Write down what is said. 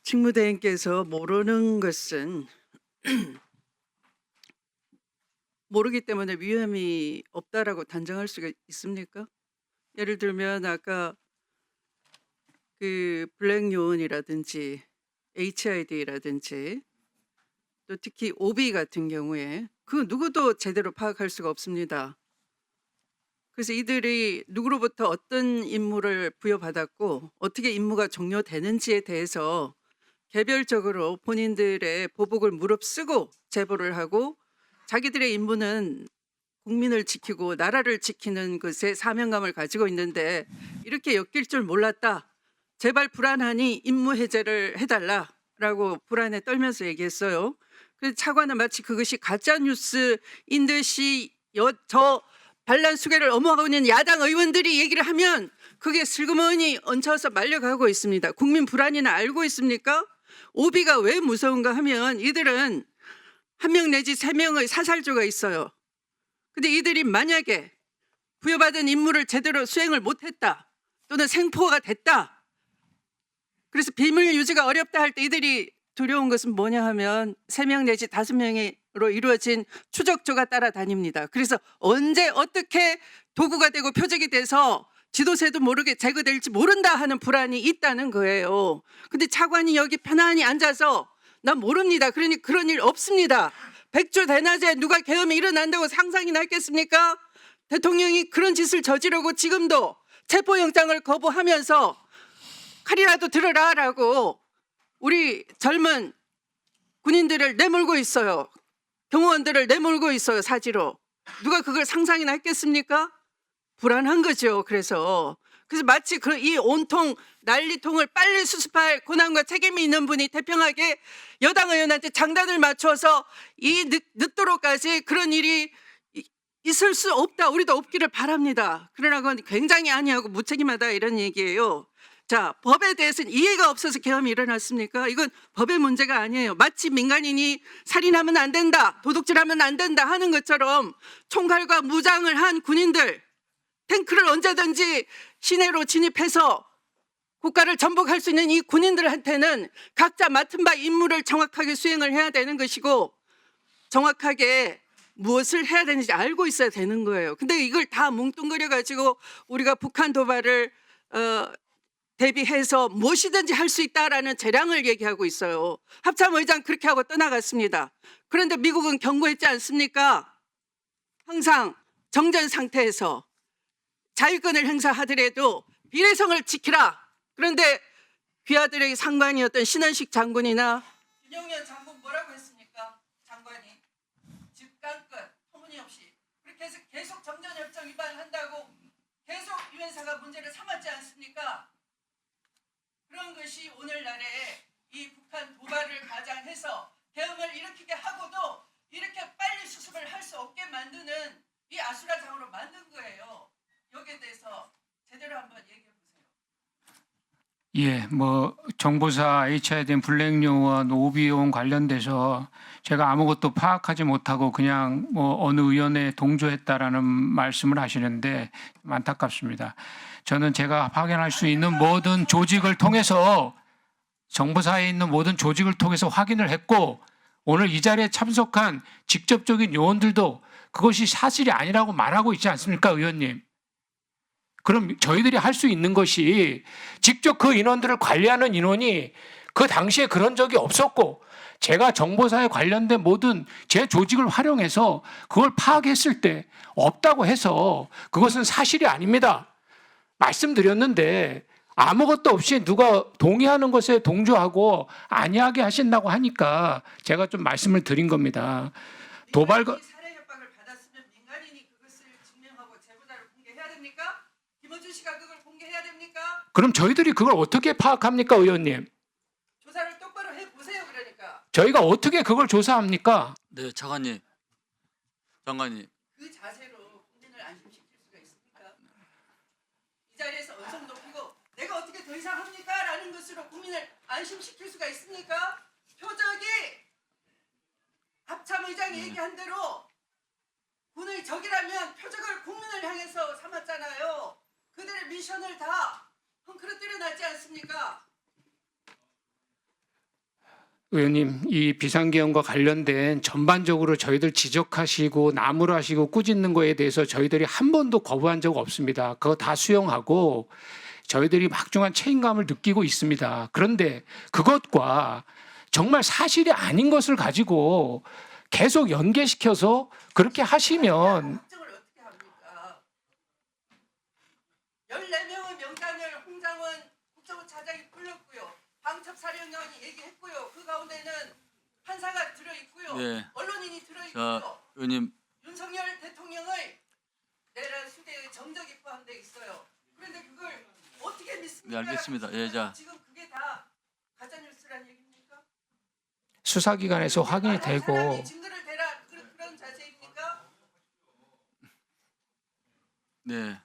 직무대행께서 모르는 것은 모르기 때문에 위험이 없다라고 단정할 수가 있습니까? 예를 들면 아까 그 블랙 요원이라든지 HID라든지 또 특히 OB 같은 경우에 그 누구도 제대로 파악할 수가 없습니다. 그래서 이들이 누구로부터 어떤 임무를 부여받았고 어떻게 임무가 종료되는지에 대해서 개별적으로 본인들의 보복을 무릅쓰고 제보를 하고 자기들의 임무는 국민을 지키고 나라를 지키는 것에 사명감을 가지고 있는데 이렇게 엮일 줄 몰랐다. 제발 불안하니 임무 해제를 해달라라고 불안에 떨면서 얘기했어요. 그래서 차관은 마치 그것이 가짜 뉴스인 듯이 저 반란 수계를 엄호하고 있는 야당 의원들이 얘기를 하면 그게 슬그머니 얹혀서 말려가고 있습니다. 국민 불안이나 알고 있습니까? 오비가 왜 무서운가 하면 이들은 한 명 내지 세 명의 사살조가 있어요. 근데 이들이 만약에 부여받은 임무를 제대로 수행을 못했다 또는 생포가 됐다, 그래서 비밀 유지가 어렵다 할 때 이들이 두려운 것은 뭐냐 하면 3명 내지 5명으로 이루어진 추적조가 따라다닙니다. 그래서 언제 어떻게 도구가 되고 표적이 돼서 지도새도 모르게 제거될지 모른다 하는 불안이 있다는 거예요. 근데 차관이 여기 편안히 앉아서 난 모릅니다. 그러니 그런 일 없습니다. 백주 대낮에 누가 계엄이 일어난다고 상상이 났겠습니까? 대통령이 그런 짓을 저지르고 지금도 체포영장을 거부하면서 칼이라도 들어라라고 우리 젊은 군인들을 내몰고 있어요. 경호원들을 내몰고 있어요, 사지로. 누가 그걸 상상이나 했겠습니까? 불안한 거죠. 그래서 마치 이 온통 난리통을 빨리 수습할 권한과 책임이 있는 분이 태평하게 여당 의원한테 장단을 맞춰서 늦도록까지 그런 일이 있을 수 없다. 우리도 없기를 바랍니다. 그러나 그건 굉장히 아니하고 무책임하다 이런 얘기예요. 자, 법에 대해서는 이해가 없어서 계엄이 일어났습니까? 이건 법의 문제가 아니에요. 마치 민간인이 살인하면 안 된다, 도둑질하면 안 된다 하는 것처럼 총칼과 무장을 한 군인들, 탱크를 언제든지 시내로 진입해서 국가를 전복할 수 있는 이 군인들한테는 각자 맡은 바 임무를 정확하게 수행을 해야 되는 것이고 정확하게 무엇을 해야 되는지 알고 있어야 되는 거예요. 근데 이걸 다 뭉뚱그려 가지고 우리가 북한 도발을 대비해서 무엇이든지 할 수 있다라는 재량을 얘기하고 있어요. 합참의장 그렇게 하고 떠나갔습니다. 그런데 미국은 경고했지 않습니까? 항상 정전 상태에서 자유권을 행사하더라도 비례성을 지키라. 그런데 귀하들의 상관이었던 신원식 장군이나 윤영현 장군 뭐라고 했습니까? 장관이 즉간끝 터무니없이 그렇게 해서 계속 정전협정 위반한다고 계속 유엔사가 문제를 삼았지 않습니까? 그런 것이 오늘날에 이 북한 도발을 가장해서 계엄을 일으키게 하고도 이렇게 빨리 수습을 할 수 없게 만드는 이 아수라장으로 만든 거예요. 여기에 대해서 제대로 한번 얘기해 보세요. 예, 정보사 HIDN 블랙요원 오비온 관련돼서 제가 아무것도 파악하지 못하고 그냥 어느 의원에 동조했다라는 말씀을 하시는데 안타깝습니다. 저는 제가 확인할 수 있는 모든 조직을 통해서 정보사에 있는 모든 조직을 통해서 확인을 했고 오늘 이 자리에 참석한 직접적인 요원들도 그것이 사실이 아니라고 말하고 있지 않습니까, 의원님? 그럼 저희들이 할 수 있는 것이 직접 그 인원들을 관리하는 인원이 그 당시에 그런 적이 없었고 제가 정보사에 관련된 모든 제 조직을 활용해서 그걸 파악했을 때 없다고 해서 그것은 사실이 아닙니다. 말씀드렸는데 아무것도 없이 누가 동의하는 것에 동조하고 아니하게 하신다고 하니까 제가 좀 말씀을 드린 겁니다. 도발과 살해 협박을 받았으면 민간인이 그것을 증명하고 제보자를 공개해야 됩니까? 김어준 씨가 그걸 공개해야 됩니까? 그럼 저희들이 그걸 어떻게 파악합니까, 의원님? 조사를 똑바로 해보세요. 그러니까 저희가 어떻게 그걸 조사합니까? 네, 장관님. 그 자세로 국민을 안심시킬 수가 있습니까? 이 자리에서 언성 높이고 내가 어떻게 더 이상 합니까? 라는 것으로 국민을 안심시킬 수가 있습니까? 표적이 합참의장이 얘기한 대로 군의 적이라면 표적을 국민을 향해서 삼았잖아요. 그들의 미션을 다 헝클어뜨려 놨지 않습니까? 의원님, 이 비상계엄과 관련된 전반적으로 저희들 지적하시고 나무라시고 꾸짖는 거에 대해서 저희들이 한 번도 거부한 적 없습니다. 그거 다 수용하고 저희들이 막중한 책임감을 느끼고 있습니다. 그런데 그것과 정말 사실이 아닌 것을 가지고 계속 연계시켜서 그렇게 하시면 확정을 어떻게 합니까? 14명의 명단을 홍장원 국정원 차장이 불렀고요. 방첩사령관이 얘기했고요. 그 가운데는 판사가 들어있고요. 네. 언론인이 들어있고요. 자, 의원님, 윤석열 대통령의 내란 수대의 정적이 포함되어 있어요. 그런데 그걸 어떻게 믿습니까? 네, 알겠습니다. 예, 자. 지금 그게 다 가짜뉴스란 얘기입니까? 수사기관에서 확인이 되고 사람이 증거를 대라 그런 자세입니까? 네.